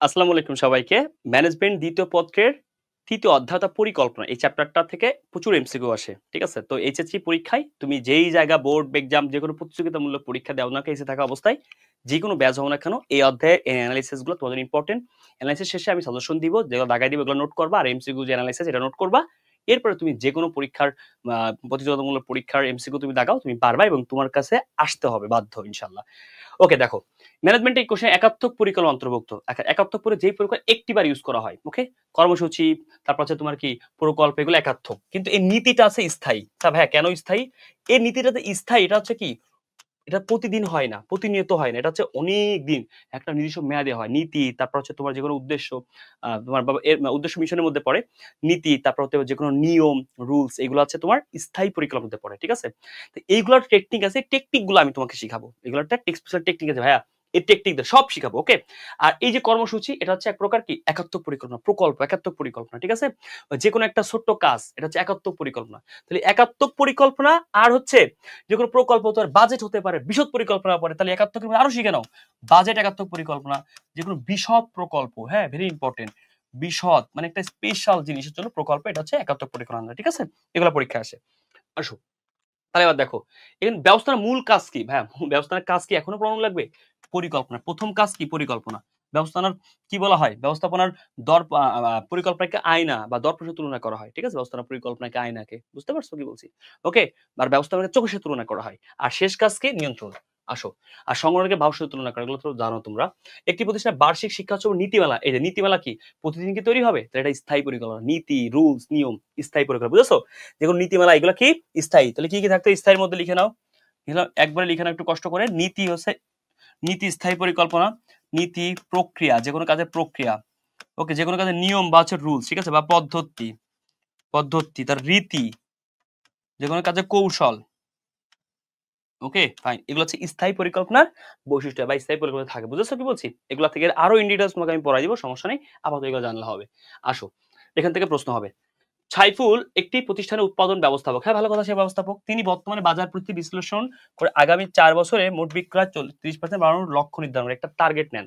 আসসালামু আলাইকুম সবাইকে। ম্যানেজমেন্ট দ্বিতীয় পত্রের ৩য় অধ্যায় পরিকল্পনা। এই চ্যাপ্টারটা থেকে প্রচুর এমসিকিউ আসে। ঠিক আছে? তো এইচএসসি পরীক্ষায় তুমি যেই জায়গা বোর্ড এক্সাম যেকোনো প্রতিযোগিতামূলক পরীক্ষা দাও না কেন এসে থাকা অবস্থায় যেকোনো ব্যাচ হও না কেন এই অধ্যায়ের এনালাইসিস গুলো তোমাদের ইম্পোর্টেন্ট। এনালাইসিস শেষে আমি সাজেশন দিব, যেগুলো দাগায় দিব এগুলো নোট করবা আর এমসিকিউ যে এনালাইসিস এটা নোট করবা। এরপরে তুমি যেকোনো পরীক্ষার প্রতিযোগিতামূলক পরীক্ষার এমসিকিউ তুমি দাগাও, তুমি পারবা এবং তোমার কাছে আসতে হবে বাধ্য ইনশাআল্লাহ। ওকে দেখো, ম্যানেজমেন্ট এই কোশ্চেন একাত্মক পরিকল্পনা অন্তর্ভুক্ত। একাত্মক পরে যেই পরিকল্পনা একটিবার ইউজ করা হয়, ওকে? কর্মসূচি, তারপর হচ্ছে তোমার কি প্রকল্প, এগুলো একাত্মক। কিন্তু এই নীতিটা আছে স্থায়ী। তা ভাইয়া কেন স্থায়ী? এই নীতিটা যে স্থায়ী এটা হচ্ছে কি, এটা প্রতিদিন হয় না, প্রতিনিয়ত হয় না। এটা হচ্ছে অনেক দিন একটা নির্দিষ্ট মেয়াদে হয়। নীতি, তারপর হচ্ছে তোমার যেকোনো উদ্দেশ্য, তোমার এর উদ্দেশ্য মিশনের মধ্যে পড়ে। নীতি, তারপর হচ্ছে যেকোনো নিয়ম, রুলস এগুলো হচ্ছে তোমার স্থায়ী পরিকল্পনার মধ্যে পড়ে। ঠিক আছে? তো এইগুলোর টেকনিক আছে, টেকনিক গুলো আমি তোমাকে শিখাবো। এগুলোর একটা স্পেশাল টেকনিক আছে ভাইয়া। এই টেকনিক দিয়ে সব শিখাবো, ওকে? আর এই যে কর্মসূচি এটা হচ্ছে এক প্রকার কি একাত্মক পরিকল্পনা, প্রকল্প, একাত্মক পরিকল্পনা। ঠিক আছে? যেকোনো একটা ছোট্ট কাজ এটা হচ্ছে একাত্মক পরিকল্পনা। তাহলে একাত্মক পরিকল্পনা আর হচ্ছে যেকোনো প্রকল্প তো বাজেট হতে পারে, বিশদ পরিকল্পনা পড়ে, তাহলে একাত্মক আরো শিখে নাও। বাজেট একাত্মক পরিকল্পনা, যেকোনো বিশদ প্রকল্প, হ্যাঁ ভেরি ইম্পর্টেন্ট। বিশদ মানে একটা স্পেশাল জিনিসের জন্য প্রকল্প, এটা হচ্ছে একাত্মক পরিকল্পনা। ঠিক আছে? এগুলো পরীক্ষা আসে। আসো, তাহলে এবার দেখো এখানে ব্যবস্থার মূল কাজ কি ভাইয়া? ব্যবস্থার কাজ কি এখনো প্রমাণ লাগবে? পরিকল্পনা, প্রথম কাজ কি? পরিকল্পনা। ব্যবস্থাপনার কি বলা হয়? ব্যবস্থাপনার দর পরিকল্পনাকে আয়না বা দর প্রসঙ্গে তুলনা করা হয়। ঠিক আছে? ব্যবস্থাপনা পরিকল্পনাকে আয়নাকে, বুঝতে পারছো কি বলছি? ওকে? আর ব্যবস্থাপনাকে চোখের সাথে তুলনা করা হয়। আর শেষ কাজ কি? নিয়ন্ত্রণ। আসো, আর সংগঠনকে ভাবের সাথে তুলনা করা, এগুলো তো জানো তোমরা। একটি প্রতিষ্ঠানের বার্ষিক শিক্ষা হচ্ছে নীতিমালা। এই যে নীতিমালা কি প্রতিদিন কি তৈরি হবে? তাহলে এটা স্থায়ী পরিকল্পনা। নীতি, রুলস, নিয়ম, স্থায়ী পরিকল্পনা, বুঝেছো? যেগুলো নীতিমালা এগুলো কি স্থায়ী। তাহলে কি কি থাকতো স্থায়ীর মধ্যে লিখে নাও। একবারে লিখে নাও একটু কষ্ট করে। নীতি হচ্ছে নীতি, স্থায়ী পরিকল্পনা। নীতি, প্রক্রিয়া, যেকোনো কাজের প্রক্রিয়া। ওকে, যেকোনো কাজের নিয়ম বা হচ্ছে রুলস, ঠিক আছে? বা পদ্ধতি, পদ্ধতি তার রীতি, যেকোনো কাজের কৌশল। ওকে ফাইন, এগুলো হচ্ছে স্থায়ী পরিকল্পনার বৈশিষ্ট্য বা স্থায়ী পরিকল্পনা থাকে। বুঝেছো কি বলছি? এগুলো থেকে আরো ইন ডিটেইলস তোমাকে আমি পড়াই দিব, সমস্যা নেই। আপাতত এগুলো জানলে হবে। আসো, এখান থেকে প্রশ্ন হবে। সাইফুল একটি প্রতিষ্ঠানের উৎপাদন ব্যবস্থাপক। হ্যাঁ, ভালো কথা, সে ব্যবস্থাপক। তিনি বর্তমানে বাজার প্রতি বিশ্লেষণ করে আগামী ৪ বছরে মোট বিক্রয় ৩০% বাড়ানোর লক্ষ্য নির্ধারণ, একটা টার্গেট নেন।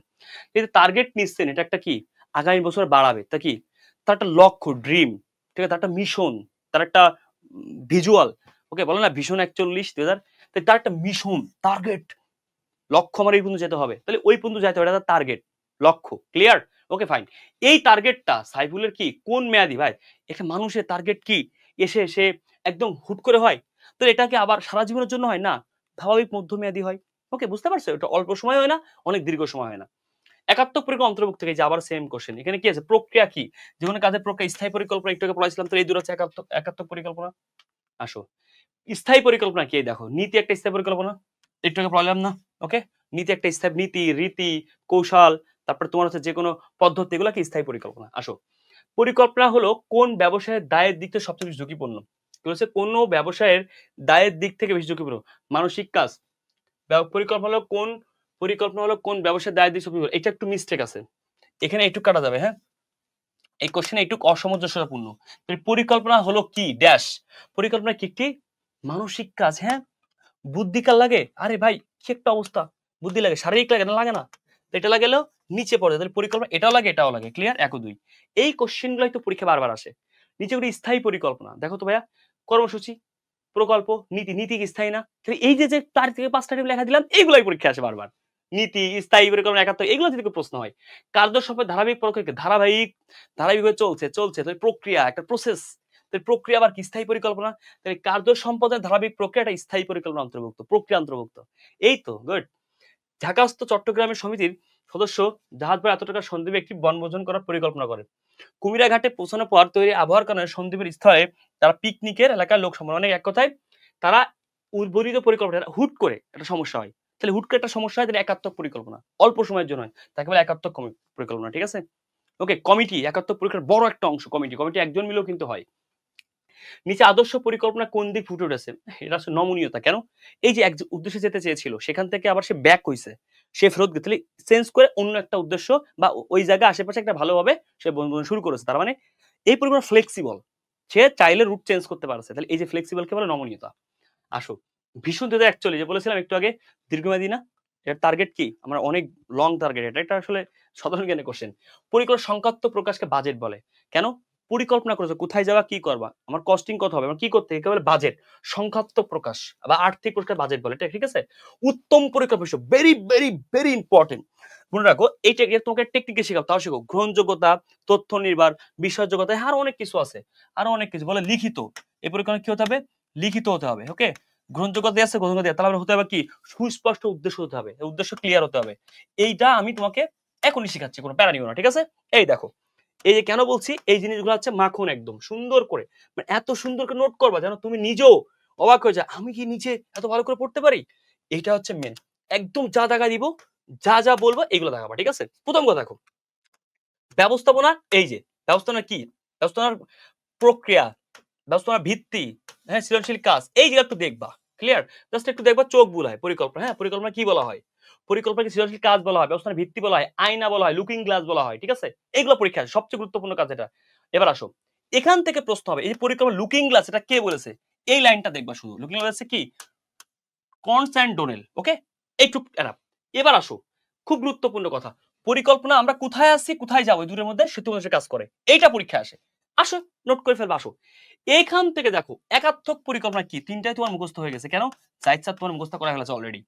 কিন্তু টার্গেট নিচ্ছেন, এটা একটা কি আগামী বছর বাড়াবে, তা কি তার একটা লক্ষ্য, ড্রিম, ঠিক আছে? তার একটা মিশন, তার একটা ভিজুয়াল। ওকে, বলে না ভিশন ৪১ ২০০০, তার একটা মিশন, টার্গেট, লক্ষ্য আমার এই পর্যন্ত যেতে হবে। তাহলে ওই পর্যন্ত যেতে হবে, এটা তার টার্গেট, লক্ষ্য। ক্লিয়ার? Okay fine. এই টার্গেটটা সাইফুলের কি কোন মেয়াদি ভাই? একটা মানুষের টার্গেট কি এসে সে একদম হুট করে হয়? তো এটাকে আবার সারা জীবনের জন্য হয় না, স্বাভাবিক মধ্যমেয়াদী হয়। ওকে, বুঝতে পারছো? এটা অল্প সময় হয় না, অনেক দীর্ঘ সময় হয় না। একাত্মক পরিকল্পনা অন্তর্ভুক্ত থেকে যে আবার সেম কোশ্চেন, এখানে কি আছে? প্রক্রিয়া কি? যেকোনো কাজের প্রক্রিয়া, স্থায়ী পরিকল্পনা একটু আগে পড়াইছিলাম, তো এই দুটো হচ্ছে একাত্মক একাত্মক পরিকল্পনা। আসো, স্থায়ী পরিকল্পনা কি? এই দেখো, নীতি একটা স্থায়ী পরিকল্পনা, একটু আগে পড়ালাম না? ওকে, নীতি একটা স্থায়ী, নীতি, রীতি, কৌশল, তারপর তোমার হচ্ছে যেকোনো পদ্ধতি, এগুলো কি স্থায়ী পরিকল্পনা। আসো, পরিকল্পনা হলো কোন ব্যবসায়ের দায়ের দিক থেকে সবচেয়ে বেশি ঝুঁকিপূর্ণ। বলছে কোন ব্যবসায়ের দায়ের দিক থেকে বেশি ঝুঁকিপূর্ণ? মানসিক কাজ। পরিকল্পনা হলো কোন ব্যবসায়ের দায়ের দিক ঝুঁকিপূর্ণ। এটা একটু মিস্টেক আছে, এখানে একটু কাটা যাবে। হ্যাঁ, এই কোশ্চেনে একটু অসামঞ্জস্যপূর্ণ। পরিকল্পনা হলো কি ড্যাশ, পরিকল্পনা কি কি মানসিক কাজ। হ্যাঁ, বুদ্ধি কার লাগে? আরে ভাই, কি একটা অবস্থা, বুদ্ধি লাগে, শারীরিক লাগে না? লাগে না? তো এটা লাগালেও নিচে পড়ে, তাহলে পরিকল্পনা এটাও লাগে এটাও লাগে। ক্লিয়ার? ১ ও ২ এই কোশ্চেন গুলাই তো পরীক্ষা বারবার আসে। নিচে করে স্থায়ী পরিকল্পনা দেখো তো ভাইয়া, কর্মসূচি, প্রকল্প, নীতি। নীতি কি স্থায়ী না? তাহলে এই যে ৪ থেকে ৫টা টেবিল লেখা দিলাম, এইগুলাই পরীক্ষা আসে বারবার। নীতি, স্থায়ী পরিকল্পনা, একাত্মক, এগুলো থেকে প্রশ্ন হয়। কার্য সম্পদ ধারাবাহিক প্রক্রিয়া, ধারাবাহিকভাবে চলছে, তাহলে প্রক্রিয়া, একটা প্রসেস। তাহলে প্রক্রিয়া আবার কি? স্থায়ী পরিকল্পনা। তাহলে কার্য সম্পাদনের ধারাবাহিক প্রক্রিয়াটা স্থায়ী পরিকল্পনা অন্তর্ভুক্ত, প্রক্রিয়া অন্তর্ভুক্ত। এই তো গুড। ঢাকাস্থ চট্টগ্রামের সমিতির সদস্য জাহাজ ভাড়া এত টাকা সন্দ্বীপে একটি বনভোজন করার পরিকল্পনা করে। কুমিরা ঘাটে পৌঁছানোর পর তৈরি আবহাওয়ার কারণে সন্দ্বীপের স্থলে তারা পিকনিকের এলাকার লোক সমান, অনেক এক কথায় তারা উদ্বোধিত পরিকল্পনা হুট করে একটা সমস্যা হয়। তাহলে হুট করে একটা সমস্যা হয়, তাহলে একাত্মক পরিকল্পনা, অল্প সময়ের জন্য হয়, তাকে বলে একাত্মক পরিকল্পনা। ঠিক আছে? ওকে, কমিটি একাত্মক পরিকল্পনার বড় একটা অংশ। কমিটি একজন মিলেও কিন্তু হয়। নিচে আদর্শ পরিকল্পনা কোন দিক ফুটে উঠেছে? এটা হচ্ছে নমনীয়তা। কেন? এই যে এক উদ্দেশ্যে যেতে চেয়েছিল, সেখান থেকে আবার সে ব্যাক হইছে, সে ফেরত গেছে, তাহলে চেঞ্জ করে অন্য একটা উদ্দেশ্য বা ওই জায়গায় আশেপাশে একটা ভালোভাবে সে বন্ধন শুরু করেছে। তার মানে এই পরিমাণ ফ্লেক্সিবল, সে চাইলে রুট চেঞ্জ করতে পারছে। তাহলে এই যে ফ্লেক্সিবল কে বলে নমনীয়তা। আসো, ভীষণ ২০৪১ যে বলেছিলাম একটু আগে, দীর্ঘমেয়াদী না? এর টার্গেট কি? আমরা অনেক লং টার্গেট এটা আসলে সাধারণ জ্ঞানের কোশ্চেন। পরিকল্পনা সংখ্যাত্মক প্রকাশকে বাজেট বলে। কেন? পরিকল্পনা করেছো কোথায় যাবা, কি করবা, আমার কস্টিং কত হবে, আমার কি করতে একে বলে বাজেট। সংখ্যাত্মক প্রকাশ বা আর্থিক প্রকাশ বাজেট বলে, ঠিক আছে? উত্তম পরিকল্পনা ভেরি ভেরি ভেরি ইম্পর্টেন্ট। মনে রাখো এইটাকে তোমাকে টেকনিকে শেখাও, তাও শেখো গ্রহণযোগ্যতা, তথ্য নির্ভর, বিশ্বাসযোগ্যতা, আরো অনেক কিছু আছে, আরো অনেক কিছু বলে লিখিত। এই পরিকল্পনা কি হতে হবে? লিখিত হতে হবে। ওকে, গ্রহণযোগ্যতা আছে, গ্রহণযোগ্যতা দিয়ে তাহলে হতে হবে কি সুস্পষ্ট উদ্দেশ্য হতে হবে, উদ্দেশ্য ক্লিয়ার হতে হবে। এইটা আমি তোমাকে এখনই শিখাচ্ছি, কোনো প্যারা নিও না, ঠিক আছে? এই দেখো, এই যে কেন বলছি এই জিনিসগুলো হচ্ছে মাখন, একদম সুন্দর করে, মানে এত সুন্দর করে নোট করবা যেন তুমি নিজেও অবাক হয়ে যায়, আমি কি নিচে এত ভালো করে পড়তে পারি। এইটা হচ্ছে মেন। একদম যা দেখা দিব, যা যা বলবো এগুলো দেখাবা, ঠিক আছে? প্রথম কথা দেখো, ব্যবস্থাপনা। এই যে ব্যবস্থাপনা কি, ব্যবস্থাপনার প্রক্রিয়া, ব্যবস্থাপনার ভিত্তি, হ্যাঁ, সৃজনশীল কাজ, এই যেটা একটু দেখবা। ক্লিয়ার? জাস্ট একটু দেখবা, চোখ বুলায় পরিকল্পনা। হ্যাঁ, পরিকল্পনা কি বলা হয়? পরিকল্পনাকে সৃজনশীল কাজ বলা হয়, ব্যবস্থাপনার ভিত্তি বলা হয়, আয়না বলা হয়, লুকিং গ্লাস বলা হয়, ঠিক আছে? এগুলো পরীক্ষা সবচেয়ে গুরুত্বপূর্ণ কাজ এটা। এবার আসো, এখান থেকে প্রশ্ন হবে, এই যে পরিকল্পনা লুকিং গ্লাস, এটা কে বলেছে? এই লাইনটা দেখবা শুধু, লুকিং গ্লাস কি? Constant Donnell. ওকে, এইটুক এনাফ। এবার আসো, খুব গুরুত্বপূর্ণ কথা, পরিকল্পনা আমরা কোথায় আছি কোথায় যাবো এই দুটোর মধ্যে সেতু মানুষের কাজ করে, এইটা পরীক্ষা আসে। আসো, নোট করে ফেলবা। আসো, এইখান থেকে দেখো একাত্মক পরিকল্পনা কি, তিনটাই তোমার মুখস্থ হয়ে গেছে। কেন? জাহিদ স্যার তোমার মুখস্থ করা ফেলেছে অলরেডি।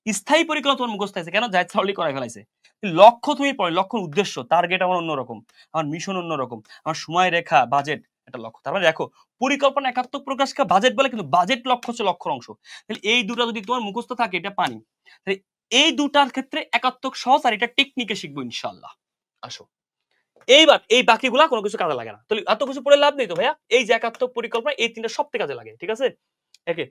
স্থায়ী পরিকল্পনা তোমার মুখস্থ হয়েছে। কেন? জাহিদ স্যার অলরেডি করা ফেলাইছে। লক্ষ্য তুমি পড়ে, লক্ষ্য উদ্দেশ্য টার্গেট আমার অন্যরকম, আমার মিশন অন্যরকম, আমার সময় রেখা বাজেট একটা লক্ষ্য। তার মানে দেখো, পরিকল্পনা একাত্মক প্রকাশকে বাজেট বলে, কিন্তু বাজেট লক্ষ্য হচ্ছে লক্ষ্যর অংশ। তাহলে এই দুটো যদি তোমার মুখস্থ থাকে এটা পানি। তাহলে এই দুটার ক্ষেত্রে একাত্মক সহজ, আর এটা টেকনিকে শিখবো ইনশাআল্লাহ। আসো, এইবার এই বাকিগুলা কোনো কিছু কাজে লাগে না, তাহলে এত কিছু পড়ে লাভ নেই তো ভাইয়া। এই যে একাত্মক পরিকল্পনা, এই তিনটা সবথেকে কাজে লাগে, ঠিক আছে? ওকে,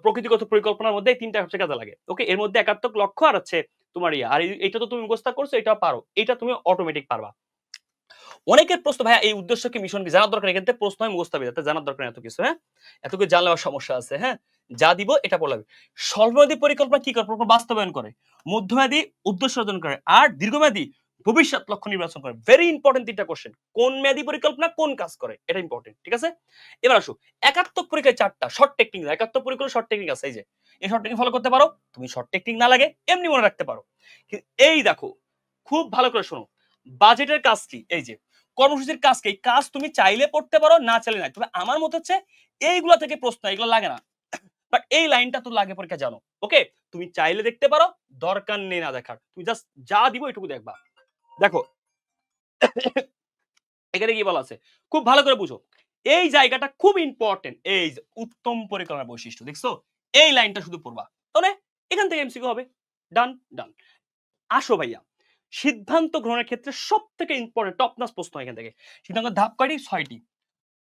প্রকৃতিগত পরিকল্পনার মধ্যে এই তিনটা সবচেয়ে কাজে লাগে। ওকে, এর মধ্যে একাত্মক লক্ষ্য আর হচ্ছে তোমার ইয়া, আর এটা তো তুমি মুখস্থ করছো, এটা পারো, এটা তুমি অটোমেটিক পারবা। অনেকের প্রশ্ন, ভাইয়া এই উদ্দেশ্য কি মিশন কি জানার দরকার, এখান থেকে প্রশ্ন হয় মুখস্থ হবে, যাতে জানার দরকার এত কিছু। হ্যাঁ, এত কিছু জানলে আমার সমস্যা আছে। হ্যাঁ, যা দিব এটা বললাম। স্বল্পমেয়াদী পরিকল্পনা কি করে? প্রকল্প বাস্তবায়ন করে। মধ্যমেয়াদী উদ্দেশ্য অর্জন করে, আর দীর্ঘমেয়াদী ভবিষ্যৎ লক্ষ্য নির্বাচন করে। ভেরি ইম্পর্টেন্ট তিনটা কোশ্চেন, কোন মেয়াদী পরিকল্পনা কোন কাজ করে, এটা ইম্পর্টেন্ট, ঠিক আছে? এবার আসো, একাত্মক পরীক্ষায় চারটা শর্ট টেকনিক, একাত্মক পরিকল্পনা শর্ট টেকনিক আছে। এই যে এই শর্ট টেকনিক ফলো করতে পারো তুমি, শর্ট টেকনিক না লাগে এমনি মনে রাখতে পারো। এই দেখো, খুব ভালো করে শোনো, বাজেটের কাজ কি? এই যে কর্মসূচির কাজ কি? এই কাজ তুমি চাইলে পড়তে পারো, না চাইলে নাই। তবে আমার মত হচ্ছে এইগুলা থেকে প্রশ্ন, এগুলো লাগে না, বাট এই লাইনটা তো লাগে পরীক্ষা, জানো। ওকে, তুমি চাইলে দেখতে পারো, দরকার নেই না দেখার, তুমি জাস্ট যা দিব এটুকু দেখবা। দেখো এখানে কি বলা আছে, খুব ভালো করে বুঝো, এই জায়গাটা খুব ইম্পর্টেন্ট। এই যে উত্তম পরিকল্পনার বৈশিষ্ট্য, দেখছো? এই লাইনটা শুধু পড়বা, তাহলে এখান থেকে এমসিকিউ হবে। ডান ডান। আসো ভাইয়া, সিদ্ধান্ত গ্রহণের ক্ষেত্রে সবথেকে ইম্পর্টেন্ট টপ নাচ প্রশ্ন এখান থেকে। সিদ্ধান্ত ধাপ কয়টি? 6টি।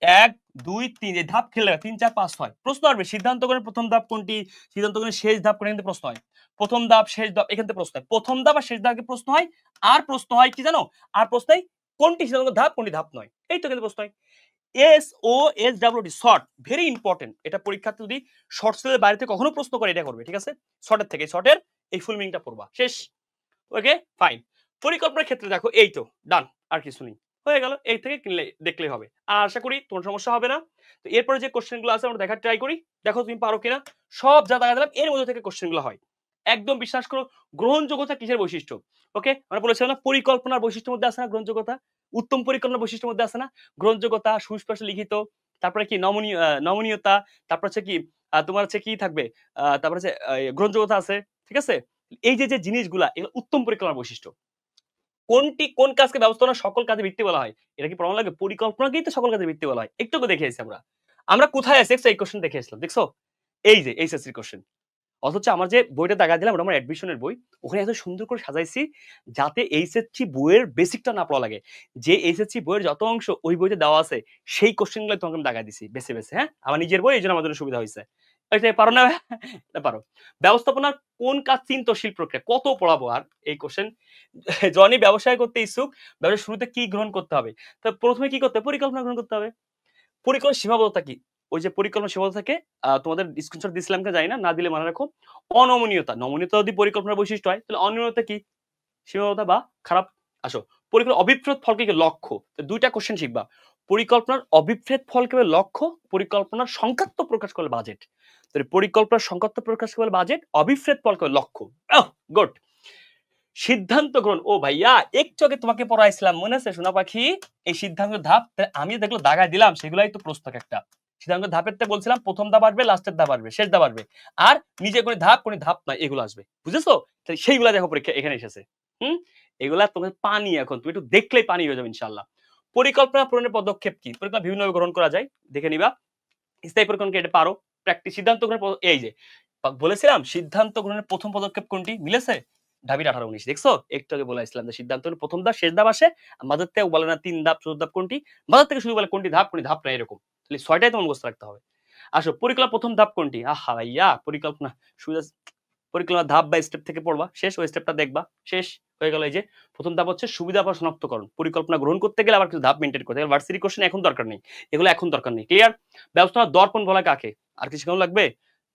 ১, ২, ৩, এই ধাপ খেলে ৩, ৪, ৫, ৬ প্রশ্ন আসবে। সিদ্ধান্ত গ্রহণের প্রথম ধাপ কোনটি? সিদ্ধান্ত গ্রহণের শেষ ধাপ কোনটি? এখান থেকে প্রশ্ন হয়। প্রথম ধাপ শেষ ধাপ এখান থেকে প্রশ্ন হয়। প্রথম ধাপ আর শেষ ধাপে প্রশ্ন হয়। আর প্রশ্ন হয় কি জানো? আর প্রশ্ন হয় কোনটি সিদ্ধান্ত ধাপ কোনটি ধাপ নয়। এই তো এখানে প্রশ্ন হয়। SOSWT short, very important. এটা পরীক্ষার্থী যদি শর্ট সেলের বাইরে থেকে কখনো প্রশ্ন করে এটা করবে, ঠিক আছে? শর্টের থেকে, শর্টের এই ফুল মিনিংটা পড়বা, শেষ। ওকে, ফাইন। পরিকল্পনার ক্ষেত্রে দেখো, এই তো ডান, আর কিছু নেই, হয়ে গেল। এই থেকে কিনলে দেখলেই হবে, আর আশা করি তোমার সমস্যা হবে না। তো এরপরে যে কোশ্চেনগুলো আছে আমরা দেখার ট্রাই করি, দেখো তুমি পারো কিনা। সব যা দেখা দিলাম এর মধ্যে থেকে কোশ্চেনগুলো হয়, একদম বিশ্বাস করো। গ্রহণযোগ্যতা কিসের বৈশিষ্ট্য? ওকে, আমরা বলেছিলাম না পরিকল্পনার বৈশিষ্ট্যের মধ্যে আছে না গ্রহণযোগ্যতা, উত্তম পরিকল্পনার বৈশিষ্ট্যের মধ্যে আছে না গ্রহণযোগ্যতা, সুস্পষ্ট লিখিত, তারপরে কি নমনীয়তা, তারপর হচ্ছে কি তোমার হচ্ছে কি থাকবে, তারপর হচ্ছে গ্রহণযোগ্যতা আছে, ঠিক আছে? এই যে যে জিনিসগুলা, এগুলো উত্তম পরিকল্পনার বৈশিষ্ট্য। কোনটি কোন কাজকে ব্যবস্থাপনা সকল কাজে ভিত্তি বলা হয়? এটা কি প্রমাণ লাগে? পরিকল্পনাকেই তো সকল কাজে ভিত্তি বলা হয়। একটু দেখে এসেছি আমরা। আমরা কোথায় আছি এই কোশ্চেন দেখে এসেছিলাম। দেখছো? এই যে এইচএসসি কোশ্চেন। অথচ আমার যে বইটা দাগা দিলাম ওটা আমার অ্যাডমিশনের বই। ওখানে এত সুন্দর করে সাজাইছি যাতে এইচএসসি বইয়ের বেসিকটা না পড়া লাগে। যে এইচএসসি বইয়ের যত অংশ ওই বইতে দেওয়া আছে সেই কোশ্চেনগুলো তোমাকে আমি দাগা দিছি বেছে, বেছে, হ্যাঁ? আমার নিজের বই, এজন্য আমার জন্য সুবিধা হইছে। এটা পারো না? এটা পারো। ব্যবস্থাপনার কোন কাজ চিন্তনশীল প্রক্রিয়া? কত পড়াবো আর এই কোশ্চেন? জনি ব্যবসায় করতে ইচ্ছুক, ব্যবসার শুরুতে কি গ্রহণ করতে হবে? তো ১ম এ কি করতে হবে? পরিকল্পনা গ্রহণ করতে হবে। পরিকল্পনার সীমাবদ্ধতা কি? ওই যে পরিকল্পনার সীমাবদ্ধতাকে তোমাদের স্ক্রিনশট দিছিলাম কিনা জানি না, না দিলে মনে রাখো। অনমনীয়তা, নমনীয়তা যদি পরিকল্পনার বৈশিষ্ট্য হয়, তাহলে অনিয়মিততা কি? সীমাবদ্ধতা বা খারাপ। আসো, পরিকল্পনার অভিপ্রেত ফল কি? লক্ষ্য। তো ২ টা কোশ্চেন শিখবা। পরিকল্পনার অভিপ্রেত ফলকে বলে লক্ষ্য, পরিকল্পনার সংখ্যাত্মক প্রকাশ করে বাজেট। তো পরিকল্পনার সংখ্যাত্মক প্রকাশ করে বাজেট, অভিপ্রেত ফলকে বলে লক্ষ্য। ওহ গুড। সিদ্ধান্ত গ্রহণ, ও ভাইয়া একটু আগে তোমাকে পড়াইছিলাম মনে আছে সোনা পাখি? এই সিদ্ধান্ত ধাপ আমি দেখলো দাগায় দিলাম, সেগুলাই তো প্রশ্ন একটা। সিদ্ধান্ত ধাপের তে বলছিলাম প্রথম ধাপ আসবে, লাস্টের ধাপ আসবে, শেষ ধাপ আসবে, আর নিজে কোনো ধাপ নয়, এগুলো আসবে, বুঝেছো? সেইগুলা দেখো পরীক্ষা এখানে এসেছে। এগুলা তোমার পানি, এখন তুমি একটু দেখলেই পানি হয়ে যাবে ইনশাল্লাহ। পরিকল্পনা পূরণের পদক্ষেপ কি? পরিকল্পনা বিভিন্নভাবে গ্রহণ করা যায়, দেখে নিবা। স্থায়ী পরিকল্পনা এটা পারো। প্র্যাকটিস সিদ্ধান্ত গ্রহণের এই যে বলেছিলাম সিদ্ধান্ত গ্রহণের প্রথম পদক্ষেপ কোনটি, মিলেছে? ঢাবির 18-19 দেখছো? একটু আগে বলেছিলাম যে সিদ্ধান্ত প্রথম ধাপ, শেষ ধাপ আসে। মাঝের থেকে বলে না 3 ধাপ, 4 ধাপ কোনটি? মাঝের থেকে শুধু বলে কোনটি ধাপ না এরকম। তাহলে 6টাই তোমার মুখস্থ রাখতে হবে। আসো পরিকল্পনা প্রথম ধাপ কোনটি? আহা ভাইয়া পরিকল্পনা সুবিধা, পরিকল্পনা ধাপ বা স্টেপ থেকে পড়বা, শেষ ওই স্টেপটা দেখবা, শেষ হয়ে গেল। এই যে প্রথম ধাপ হচ্ছে সুবিধা বা শনাক্তকরণ। পরিকল্পনা গ্রহণ করতে গেলে আবার কিছু ধাপ মেইনটেইন করতে হবে। ভার্সিটি কোশ্চেন এখন দরকার নেই, এগুলো এখন দরকার নেই। ক্লিয়ার? ব্যবস্থাপনা দর্পণ বলা কাকে? আর কি শেখানো লাগবে?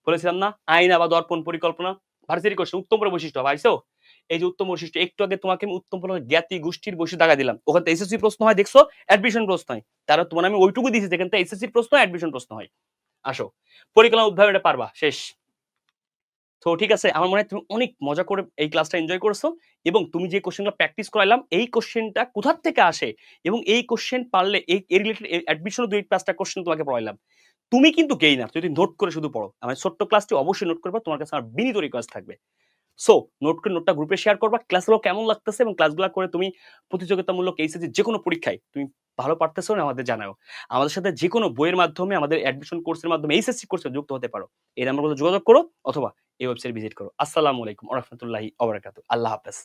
বলেছিলাম না, আয়না বা দর্পণ পরিকল্পনা। ভার্সিটি কোশ্চেন উত্তম বৈশিষ্ট্য পাইছো? এই যে উত্তম বৈশিষ্ট্য, একটু আগে তোমাকে আমি উত্তম জ্ঞাতি গোষ্ঠীর বৈশিষ্ট্য দাগা দিলাম, ওখান থেকে এসএসসি প্রশ্ন হয় দেখছো, অ্যাডমিশন প্রশ্ন হয়। তারা তোমার আমি ওইটুকু দিয়েছি যেখান থেকে এসএসসি প্রশ্ন, অ্যাডমিশন প্রশ্ন হয়। আসো পরিকল্পনা উদ্ভাবন, এটা পারবা, শেষ। তো ঠিক আছে, আমার মনে হয় তুমি অনেক মজা করে এই ক্লাসটা এনজয় করছো, এবং তুমি যে কোশ্চেনগুলো প্র্যাকটিস করাইলাম, এই কোশ্চেনটা কোথা থেকে আসে এবং এই কোশ্চেন পারলে এই রিলেটেড অ্যাডমিশন 2-5টা কোশ্চেন তোমাকে পড়াইলাম। তুমি কিন্তু গেইনার যদি নোট করে শুধু পড়ো। আমার ছোট্ট ক্লাসটি অবশ্যই নোট করবা, তোমার কাছে আমার বিনীত রিকোয়েস্ট থাকবে। সো নোট করে নোটটা গ্রুপে শেয়ার করবা, ক্লাসগুলো কেমন লাগতেছে এবং ক্লাসগুলো করে তুমি প্রতিযোগিতামূলক এইচএসসি যে কোনো পরীক্ষায় তুমি ভালো পারতেছো না আমাদের জানাও। আমাদের সাথে যে কোনো বইয়ের মাধ্যমে, আমাদের অ্যাডমিশন কোর্সের মাধ্যমে এইচএসসি কোর্সে যুক্ত হতে পারো। এই নাম্বারগুলো যোগাযোগ করো অথবা এই ওয়েবসাইট ভিজিট করো। আসসালামু আলাইকুম ওয়া রাহমাতুল্লাহি ওয়া বারাকাতুহু। আল্লাহ হাফেজ।